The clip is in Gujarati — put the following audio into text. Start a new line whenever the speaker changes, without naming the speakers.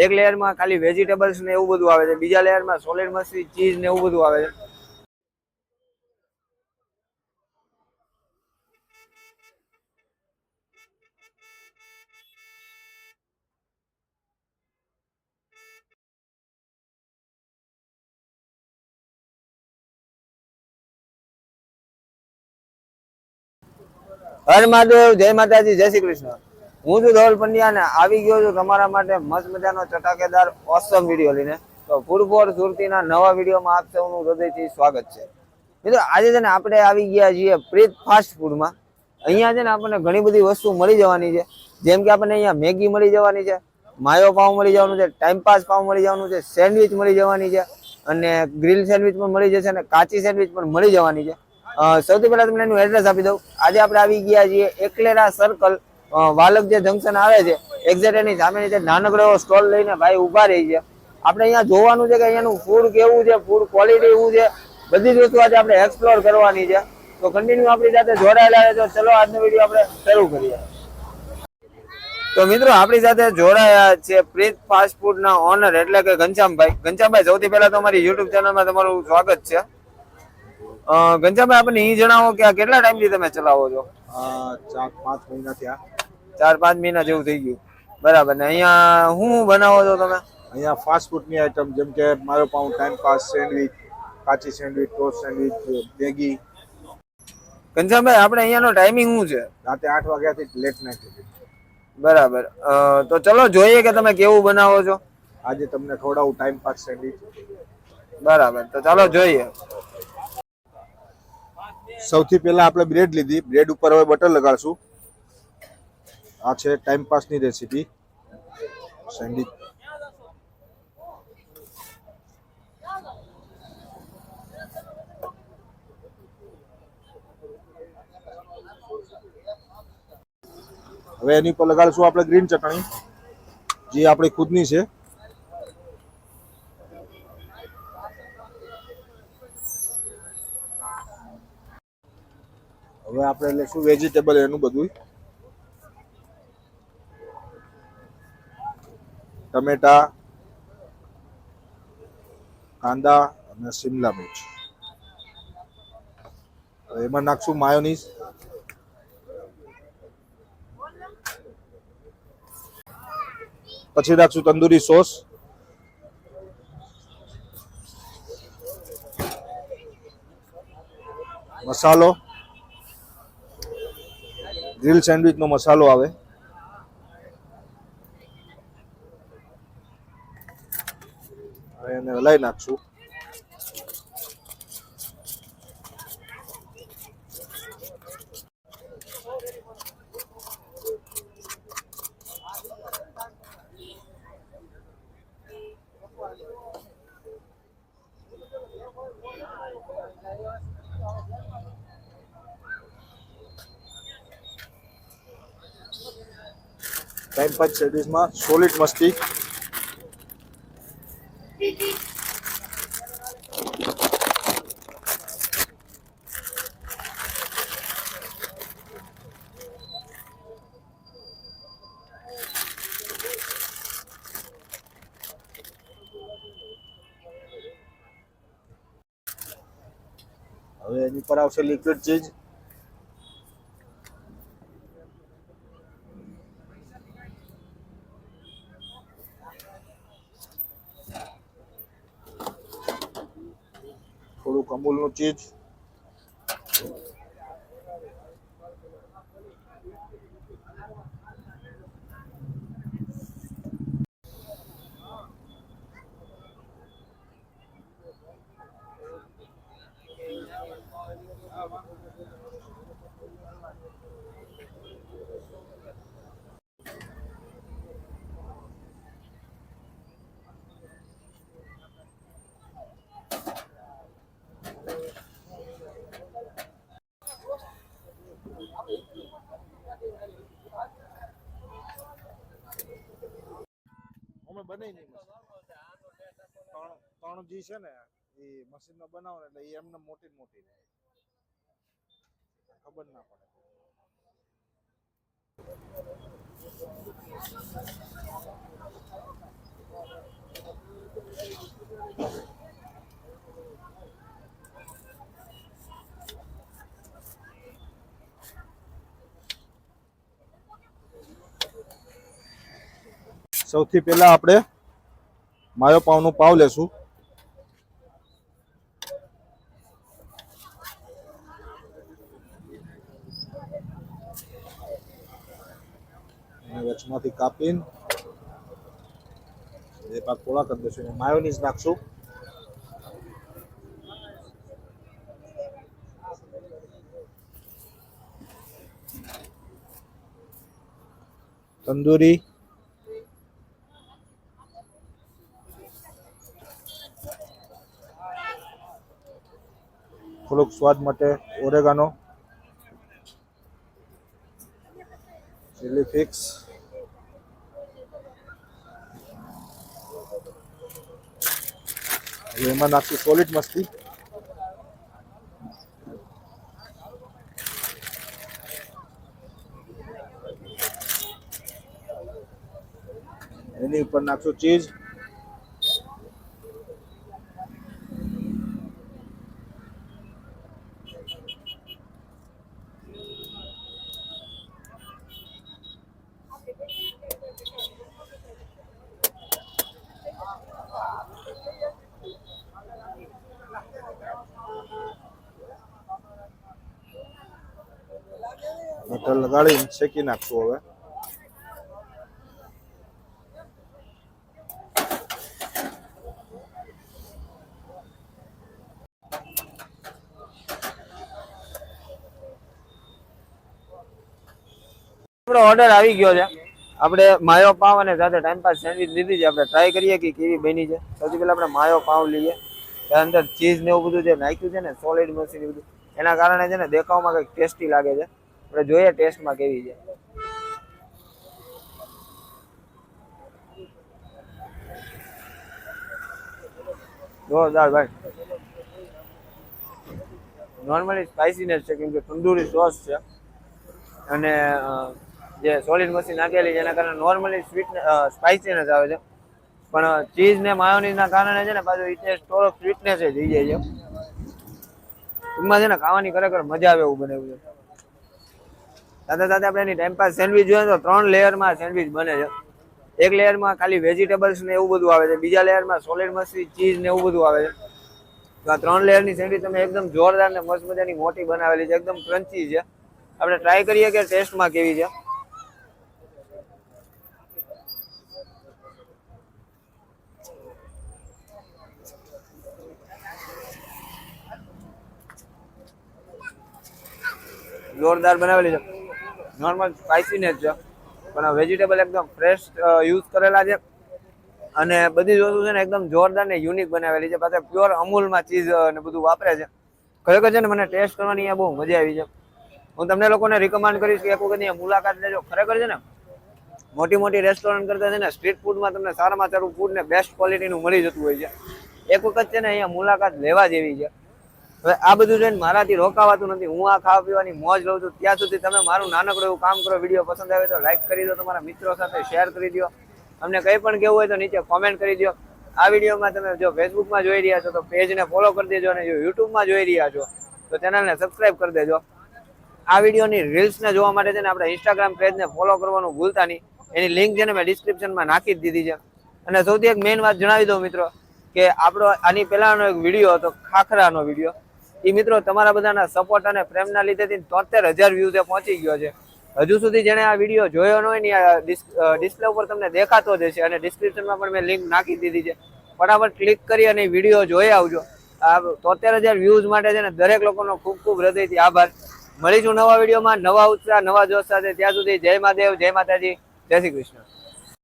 એક લેયરમાં ખાલી વેજીટેબલ્સ ને એવું બધું આવે છે, બીજા લેયરમાં સોલિડ મછલી, ચીઝ ને એવું બધું આવે છે. હર મહાદેવ, જય માતાજી, જય શ્રી કૃષ્ણ. હું છું ધવલ પંડ્યા ને આવી ગયો છું તમારા માટે મસ્ત મજાનો ચટાકેદાર ઓસમ વિડીયો લઈને. તો ફૂડ ફોર સુરતીના નવા વિડીયોમાં આપ સૌનું હૃદયથી સ્વાગત છે. મિત્રો આજે છે ને આપણે આવી ગયા છીએ પ્રીત ફાસ્ટ ફૂડમાં. અહીંયા છે ને આપણને ઘણી બધી વસ્તુ મળી જવાની છે. જેમ કે આપણને અહીંયા મેગી મળી જવાની છે, માયો પાવ મળી જવાનું છે, ટાઈમપાસ પાવ મળી જવાનું છે, સેન્ડવિચ મળી જવાની છે, અને ગ્રીલ સેન્ડવિચ પણ મળી જશે અને કાચી સેન્ડવિચ પણ મળી જવાની છે. સૌથી પહેલા તમને એનું એડ્રેસ આપી દઉં. આજે આપણે આવી ગયા છીએ એકલેરા સર્કલ, વાલક જે જંકશન આવે છે એક્ઝેક્ટ એની સામેની જે નાનકડો એવો સ્ટોલ લઈને ભાઈ ઉભા રહી છે. આપણે અહીંયા જોવાનું છે કે અહીંયાનું ફૂડ કેવું છે, ફૂડ ક્વોલિટી શું છે, બધી જ વસ્તુ આજે આપણે એક્સપ્લોર કરવાની છે. તો કન્ટિન્યુ આપણી સાથે જોડાયેલા રહેજો. ચલો આજનો વિડીયો આપણે શરૂ કરીએ. તો મિત્રો આપણી સાથે જોડાયા છે પ્રીત ફાસ્ટ ફૂડ ના ઓનર એટલે કે ઘનશ્યામભાઈ. ઘનશ્યામભાઈ, સૌથી પહેલા તો અમારી યુટ્યુબ ચેનલમાં તમારું સ્વાગત છે. ઘનશ્યામભાઈ, આપણને એ જણાવો કે આ કેટલા ટાઈમથી તમે ચલાવો છો?
4-5 મહિના થયા.
4-5 મહિના જેવું થઈ ગયું, બરાબર. ને અહીંયા શું બનાવો છો તમે?
અહીંયા ફાસ્ટ ફૂડની આઈટમ જેમ કે માયો પાઉં, ટાઈમ પાસ, સેન્ડવિચ, કાચી સેન્ડવિચ, ટોસ્ટ સેન્ડવિચ, મેગી.
ઘનશ્યામભાઈ, આપણે અહીંયાનો ટાઈમિંગ શું છે?
રાતે 8 વાગ્યાથી લેટ નાઇટ.
બરાબર. તો ચલો જોઈએ કે તમે કેવું બનાવો છો.
આજે તમને ખવડાવું ટાઈમ પાસ સેન્ડવિચ.
બરાબર, તો ચાલો જોઈએ.
સૌથી પહેલા આપણે બ્રેડ લીધી, બ્રેડ ઉપર હવે બટર લગાડશું. આ છે ટાઈમ પાસની રેસીપી સેન્ડવિચ. હવે એની ઉપર લગાડશું આપણે ગ્રીન ચટણી, જે આપણી ખુદની છે. હવે આપણે લેશું વેજીટેબલ એનું બધું, ટમેટા, કાંદા અને શિમલા મિર્ચ. એમાં નાખશું માયોનીઝ, પછી નાખશું તંદૂરી સોસ, મસાલો, ગ્રીલ સેન્ડવિચનો મસાલો આવે, એને હલાવી નાખશું. ટાઈમ પાસ સેન્ડવિચમાં સોલિડ મસ્તી, હવે એની પર આવશે લિક્વિડ ચીઝ, થોડુંક અમૂલનું ચીઝ, અમે બને નહીં. ત્રણ જી છે ને એ મશીનમાં બનાવો એટલે એ એમને મોટી મોટી રહે, ખબર ના પડે. સૌથી પહેલા આપણે માયો પાવનું પાવ લેશું. વચમાંથી કાપીને બે ભાગ પોળા કરી દઈશું. માયોનીઝ નાખશું. તંદૂરી, થોડુંક સ્વાદ માટે ઓરેગાનો, ચીલી ફિક્સ, હવે એમાં નાખશું સોલિડ મસ્તી. એની ઉપર નાખશું ચીઝ. બટર લગાડીને શેકી નાખશું. હવે
આપણો ઓર્ડર આવી ગયો છે. આપણે માયો પાવ અને સાથે ટાઈમ પાસ સેન્ડવિચ લીધી છે. આપણે ટ્રાય કરીએ કે કેવી બની છે. સૌથી પહેલા આપણે માયો પાવ લઈએ. ત્યાં અંદર ચીઝ ને એવું બધું જે નાખ્યું છે ને, સોલિડ મશીન બધું, એના કારણે છે ને દેખાવમાં કંઈક ટેસ્ટી લાગે છે. આપણે જોઈએ ટેસ્ટમાં કેવી છે. જોરદાર ભાઈ. નોર્મલી સ્પાઇસીનેસ છે કેમ કે તંદૂરી સોસ છે અને જે સોલિડ મશીન નાખેલી છે એના કારણે નોર્મલી સ્પાઇસીનેસ આવે છે. પણ ચીઝ ને માયોનીઝના કારણે છે ને પાછું એ ટેસ્ટ થોડો સ્વીટનેસ થઈ જાય છે. ટૂંકમાં છે ને ખાવાની ખરેખર મજા આવે એવું બને છે. સાથે સાથે આપણે એની ટાઈમ પાસ સેન્ડવિચ જોઈએ તો 3 લેયરમાં સેન્ડવિચ બને છે. એક લેયરમાં ખાલી વેજીટેબલ્સ ને એવું બધું આવે છે, બીજા લેયરમાં સોલિડ મશીન, ચીઝ ને એવું બધું આવે છે. તો આ 3 લેયરની સેન્ડવિચ તમે એકદમ જોરદાર ને મસ્ત મજાની મોટી બનાવેલી છે, એકદમ ક્રન્ચી છે. આપણે ટ્રાય કરીએ કે ટેસ્ટમાં કેવી છે. જોરદાર બનાવેલી છે. નોર્મલ સ્પાઇસીનેસ છે પણ વેજીટેબલ એકદમ ફ્રેશ યુઝ કરેલા છે અને બધી વસ્તુ છે ને એકદમ જોરદાર ને યુનિક બનાવેલી છે. પાછા પ્યોર અમૂલમાં ચીઝ ને બધું વાપરે છે. ખરેખર છે ને મને ટેસ્ટ કરવાની અહીંયા બહુ મજા આવી છે. હું તમને લોકોને રિકમેન્ડ કરીશ કે એક વખત અહીંયા મુલાકાત લેજો. ખરેખર છે ને મોટી મોટી રેસ્ટોરન્ટ કરતા છે ને સ્ટ્રીટ ફૂડમાં તમને સારામાં સારું ફૂડ ને બેસ્ટ ક્વોલિટીનું મળી જતું હોય છે. એક વખત છે ને અહીંયા મુલાકાત લેવા જેવી છે. હવે આ બધું જોઈને મારાથી રોકાવાતું નથી. હું આ ખાવા પીવાની મોજ લઉં છું. ત્યાં સુધી તમે મારું નાનકડું એવું કામ કરો. વિડીયો પસંદ આવે તો લાઈક કરી દો, તમારા મિત્રો સાથે શેર કરી દો. અમને કંઈ પણ કહેવું હોય તો નીચે કોમેન્ટ કરી દો. આ વિડીયોમાં તમે જો ફેસબુકમાં જોઈ રહ્યા છો તો પેજને ફોલો કરી દેજો અને જો યુટ્યુબમાં જોઈ રહ્યા છો તો ચેનલને સબસ્ક્રાઈબ કરી દેજો. આ વિડીયોની રીલ્સને જોવા માટે છે ને આપણે ઇન્સ્ટાગ્રામ પેજને ફોલો કરવાનું ભૂલતા નહીં. એની લિંક છે ને મેં ડિસ્ક્રિપ્શનમાં નાખી જ દીધી છે. અને સૌથી એક મેઇન વાત જણાવી દઉં મિત્રો કે આપણો આની પહેલાનો એક વિડીયો હતો ખાખરાનો વિડીયો. એ મિત્રો તમારા બધાના સપોર્ટ અને પ્રેમના લીધેથી 73,000 વ્યૂઝે પહોંચી ગયો છે. હજુ સુધી જેણે આ વિડીયો જોયો ન હોય ને આ ડિસ્પ્લે ઉપર તમને દેખાતો જ હશે અને ડિસ્ક્રિપ્શનમાં પણ મેં લિંક નાખી દીધી છે. ફટાફટ ક્લિક કરી અને વિડીયો જોઈ આવજો. આ 73,000 વ્યૂઝ માટે છે ને દરેક લોકોનો ખૂબ ખૂબ હૃદયથી આભાર. મળીશું નવા વિડીયોમાં, નવા ઉત્સાહ, નવા જોશ સાથે. ત્યાં સુધી જય મહાદેવ, જય માતાજી, જય શ્રી કૃષ્ણ.